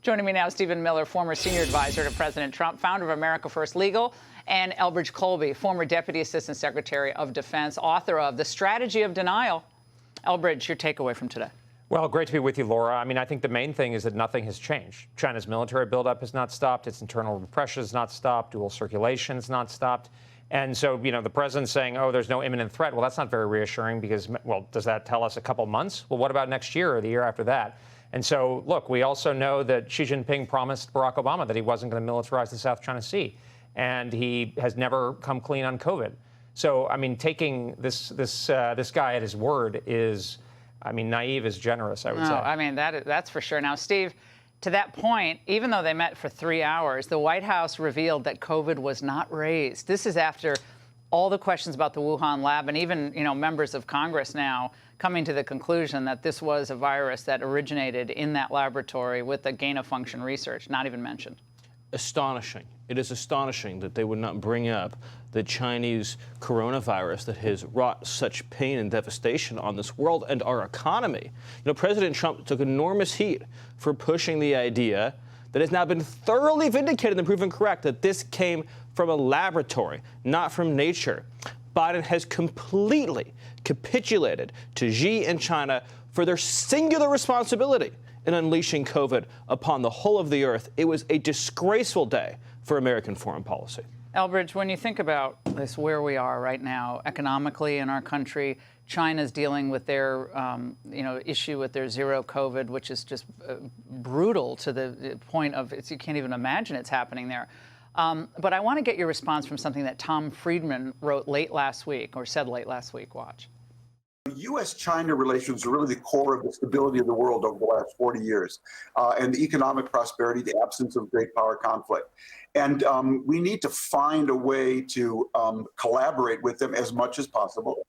Joining me now, Stephen Miller, former senior advisor to President Trump, founder of America First Legal, and Elbridge Colby, former Deputy Assistant Secretary of Defense, author of The Strategy of Denial. Elbridge, your takeaway from today. Well, great to be with you, Laura. I mean, I think the main thing is that nothing has changed. China's military buildup has not stopped. Its internal repression has not stopped. Dual circulation has not stopped. And so, you know, the president's saying, oh, there's no imminent threat. Well, that's not very reassuring because, well, does that tell us a couple months? Well, what about next year or the year after that? And so, look, we also know that Xi Jinping promised Barack Obama that he wasn't going to militarize the South China Sea. And he has never come clean on COVID. So, I mean, taking this guy at his word is, I mean, naive is generous, I would say. I mean, that's for sure. Now, Steve, to that point, even though they met for 3 hours, the White House revealed that COVID was not raised. This is after all the questions about the Wuhan lab and even, you know, members of Congress now coming to the conclusion that this was a virus that originated in that laboratory with the gain-of-function research, not even mentioned. Astonishing. It is astonishing that they would not bring up the Chinese coronavirus that has wrought such pain and devastation on this world and our economy. You know, President Trump took enormous heat for pushing the idea that has now been thoroughly vindicated and proven correct that this came from a laboratory, not from nature. Biden has completely capitulated to Xi and China for their singular responsibility in unleashing COVID upon the whole of the earth. It was a disgraceful day for American foreign policy. Elbridge, when you think about this, where we are right now economically in our country, China's dealing with their, issue with their zero COVID, which is just brutal to the point of you can't even imagine it's happening there. But I want to get your response from something that Tom Friedman wrote late last week, or said late last week. Watch. U.S.-China relations are really the core of the stability of the world over the last 40 years, and the economic prosperity, the absence of great power conflict. And we need to find a way to collaborate with them as much as possible.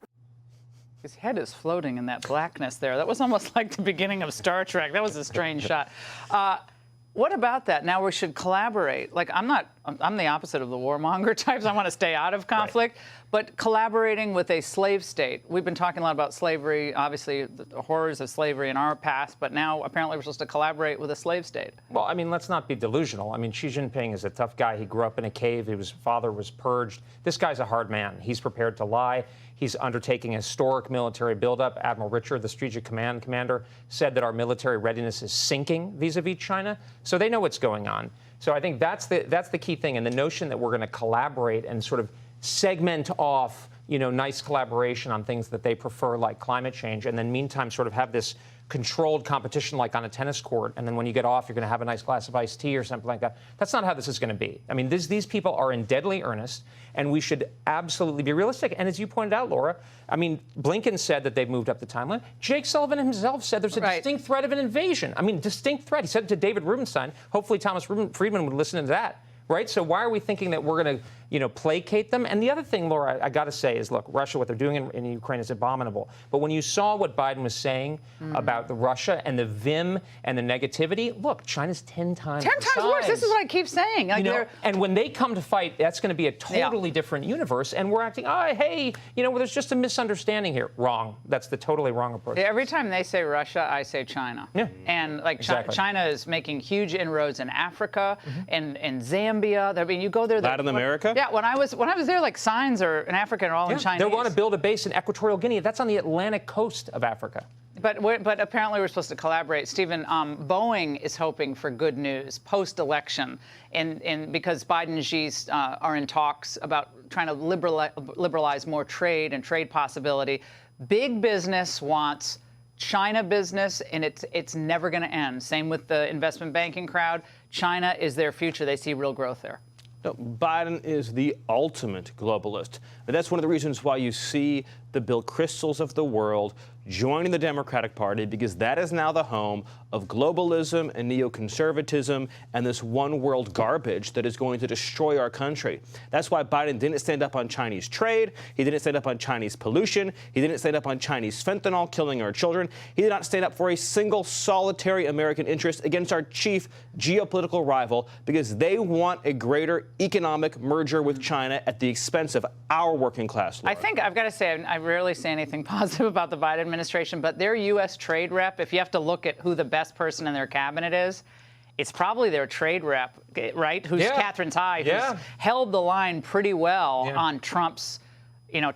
His head is floating in that blackness there. That was almost like the beginning of Star Trek. That was a strange shot. What about that? Now we should collaborate. Like, I'm the opposite of the warmonger types. I want to stay out of conflict. Right. But collaborating with a slave state. We've been talking a lot about slavery, obviously the horrors of slavery in our past, but now apparently we're supposed to collaborate with a slave state. Well, I mean, let's not be delusional. I mean, Xi Jinping is a tough guy. He grew up in a cave. His father was purged. This guy's a hard man. He's prepared to lie. He's undertaking a historic military buildup. Admiral Richard, the Strategic Command commander, said that our military readiness is sinking vis-a-vis China. So they know what's going on. So I think that's the key thing. And the notion that we're going to collaborate and sort of segment off, you know, nice collaboration on things that they prefer, like climate change, and then meantime sort of have this controlled competition like on a tennis court, and then when you get off, you're going to have a nice glass of iced tea or something like that. That's not how this is going to be. I mean, these people are in deadly earnest, and we should absolutely be realistic. And as you pointed out, Laura, I mean, Blinken said that they've moved up the timeline. Jake Sullivan himself said there's a distinct threat of an invasion. I mean, distinct threat. He said it to David Rubenstein. Hopefully Thomas Friedman would listen to that. Right? So why are we thinking that we're going to, you know, placate them? And the other thing, Laura, I got to say is, look, Russia, what they're doing in Ukraine is abominable. But when you saw what Biden was saying about the Russia and the vim and the negativity, look, China's 10 times 10 times worse. This is what I keep saying. Like, you know, and when they come to fight, that's going to be a totally different universe. And we're acting, oh, hey, you know, well, there's just a misunderstanding here. Wrong. That's the totally wrong approach. Every time they say Russia, I say China. Yeah. And like China is making huge inroads in Africa and Zambia. I mean, you go there. Latin America? Yeah. When I was there, like signs are in Africa and all in Chinese. They want to build a base in Equatorial Guinea. That's on the Atlantic coast of Africa. But apparently we're supposed to collaborate. Stephen, Boeing is hoping for good news post-election, and because Biden and Xi are in talks about trying to liberalize more trade and trade possibility. Big business wants China business, and it's never going to end. Same with the investment banking crowd. China is their future. They see real growth there. No, Biden is the ultimate globalist. And that's one of the reasons why you see the Bill Kristols of the world joining the Democratic Party, because that is now the home of globalism and neoconservatism and this one world garbage that is going to destroy our country. That's why Biden didn't stand up on Chinese trade. He didn't stand up on Chinese pollution. He didn't stand up on Chinese fentanyl killing our children. He did not stand up for a single solitary American interest against our chief geopolitical rival, because they want a greater economic merger with China at the expense of our working class. Laura. I think I've got to say, I rarely say anything positive about the Biden administration, but their U.S. trade rep, if you have to look at who the best person in their cabinet is it's probably their trade rep, right, who's Catherine Tai, who's held the line pretty well on Trump's,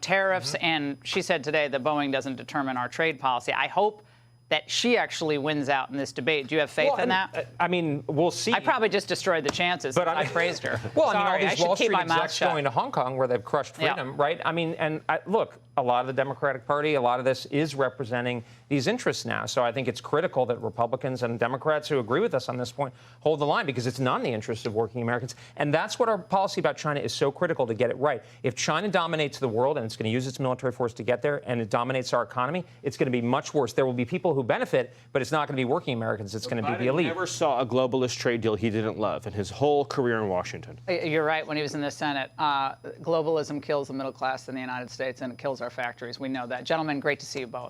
tariffs. And she said today that Boeing doesn't determine our trade policy. I hope that she actually wins out in this debate. Do you have faith in that? I mean, we'll see. I probably just destroyed the chances. But I praised her. Well, Sorry, all these Wall Street execs shut. going to Hong Kong where they've crushed freedom, right? I mean, and look, a lot of the Democratic Party, a lot of this is representing these interests now. So I think it's critical that Republicans and Democrats who agree with us on this point hold the line, because it's not in the interest of working Americans. And that's what our policy about China is so critical to get it right. If China dominates the world and it's going to use its military force to get there, and it dominates our economy, it's going to be much worse. There will be people who benefit, but it's not going to be working Americans. It's going to be the elite. Biden never saw a globalist trade deal he didn't love in his whole career in Washington. You're right. When he was in the Senate, globalism kills the middle class in the United States, and it kills our factories. We know that. Gentlemen, great to see you both.